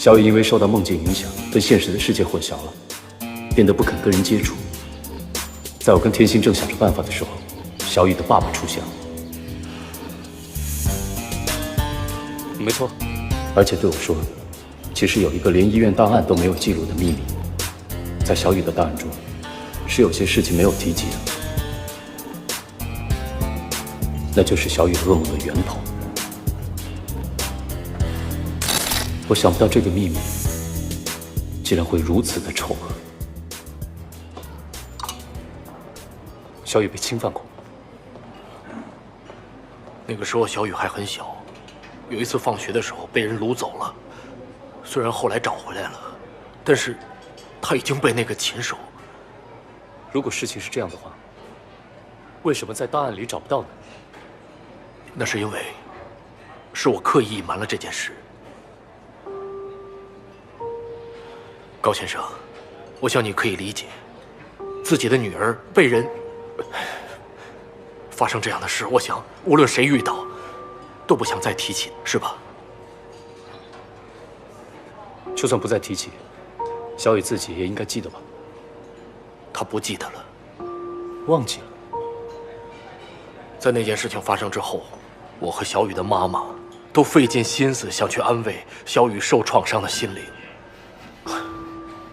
小雨因为受到梦境影响，跟现实的世界混淆了，变得不肯跟人接触。在我跟天心正想着办法的时候，小雨的爸爸出现了。没错，而且对我说，其实有一个连医院档案都没有记录的秘密，在小雨的档案中，是有些事情没有提及的，那就是小雨噩梦的源头。我想不到这个秘密竟然会如此的丑恶。小雨被侵犯过。那个时候小雨还很小，有一次放学的时候被人掳走了，虽然后来找回来了，但是他已经被那个禽兽。如果事情是这样的话，为什么在档案里找不到呢？那是因为是我刻意隐瞒了这件事。高先生，我想你可以理解，自己的女儿被人发生这样的事，我想无论谁遇到，都不想再提起，是吧？就算不再提起，小雨自己也应该记得吧？她不记得了，忘记了。在那件事情发生之后，我和小雨的妈妈都费尽心思想去安慰小雨受创伤的心灵。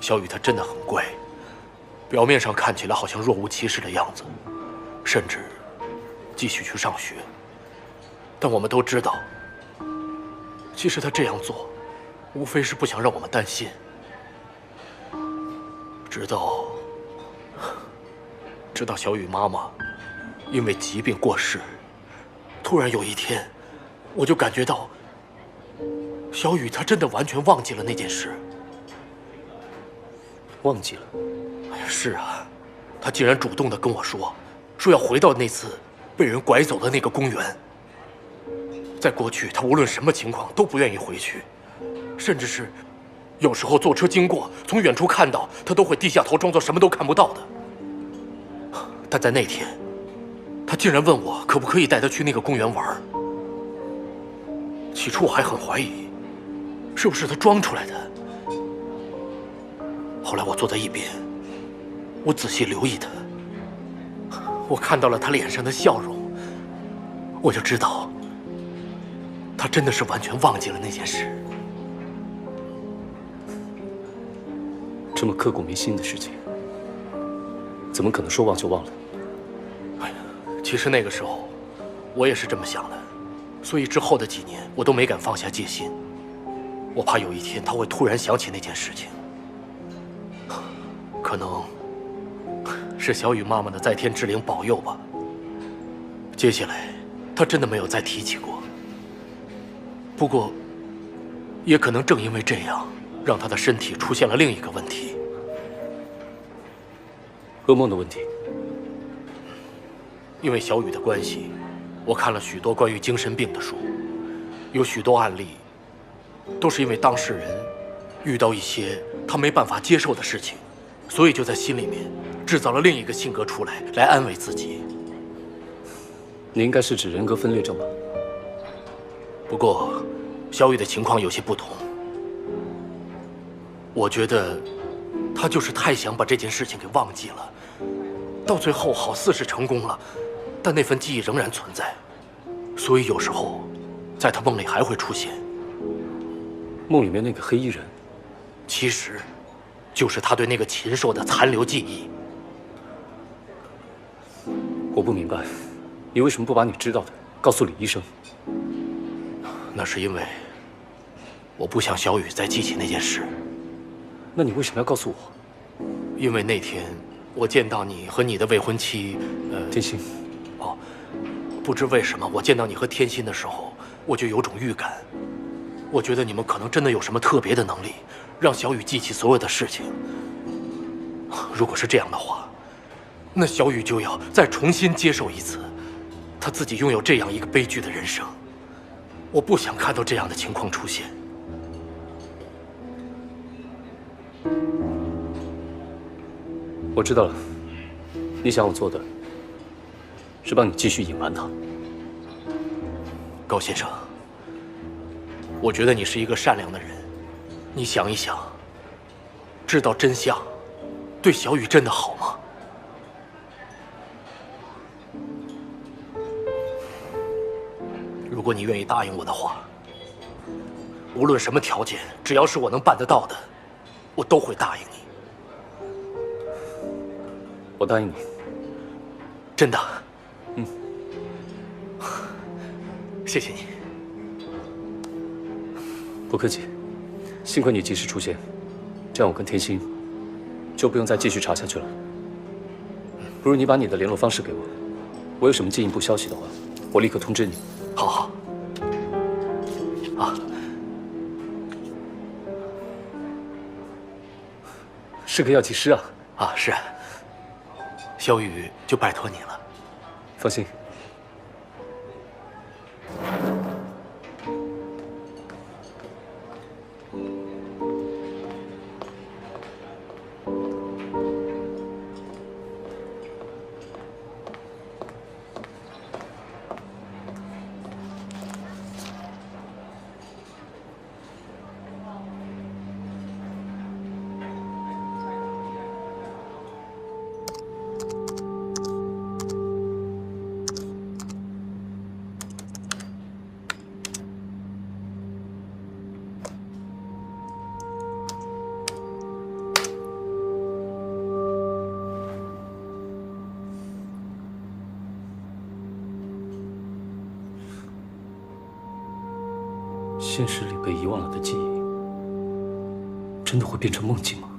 小雨她真的很乖，表面上看起来好像若无其事的样子，甚至继续去上学。但我们都知道，其实她这样做，无非是不想让我们担心。直到小雨妈妈因为疾病过世，突然有一天，我就感觉到小雨她真的完全忘记了那件事。忘记了？哎呀，是啊，她竟然主动地跟我说要回到那次被人拐走的那个公园。在过去，她无论什么情况都不愿意回去，甚至是有时候坐车经过，从远处看到，她都会低下头，装作什么都看不到的。但在那天，她竟然问我可不可以带她去那个公园玩。起初我还很怀疑，是不是她装出来的。后来我坐在一边，我仔细留意她，我看到了她脸上的笑容，我就知道，她真的是完全忘记了那件事。这么刻骨铭心的事情，怎么可能说忘就忘了？哎呀，其实那个时候，我也是这么想的，所以之后的几年，我都没敢放下戒心，我怕有一天她会突然想起那件事情。可能是小雨妈妈的在天之灵保佑吧。接下来，她真的没有再提起过。不过，也可能正因为这样，让她的身体出现了另一个问题。噩梦的问题。因为小雨的关系，我看了许多关于精神病的书，有许多案例，都是因为当事人遇到一些他没办法接受的事情，所以就在心里面制造了另一个性格出来安慰自己。你应该是指人格分裂症吧？不过，小雨的情况有些不同。我觉得，他就是太想把这件事情给忘记了，到最后好似是成功了，但那份记忆仍然存在，所以有时候，在他梦里还会出现。梦里面那个黑衣人，其实，就是他对那个禽兽的残留记忆。我不明白，你为什么不把你知道的告诉李医生？那是因为我不想小雨再记起那件事。那你为什么要告诉我？因为那天我见到你和你的未婚妻，天心。哦，不知为什么，我见到你和天心的时候，我就有种预感，我觉得你们可能真的有什么特别的能力，让小雨记起所有的事情。如果是这样的话，那小雨就要再重新接受一次，她自己拥有这样一个悲剧的人生。我不想看到这样的情况出现。我知道了，你想我做的是帮你继续隐瞒他。高先生，我觉得你是一个善良的人，你想一想，知道真相，对小雨真的好吗？如果你愿意答应我的话，无论什么条件，只要是我能办得到的，我都会答应你。我答应你。真的。嗯。谢谢你。不客气，幸亏你及时出现，这样我跟天心就不用再继续查下去了。不如你把你的联络方式给我，我有什么进一步消息的话，我立刻通知你。好好。啊，是个药剂师啊！啊，是。小雨就拜托你了。放心。现实里被遗忘了的记忆，真的会变成梦境吗？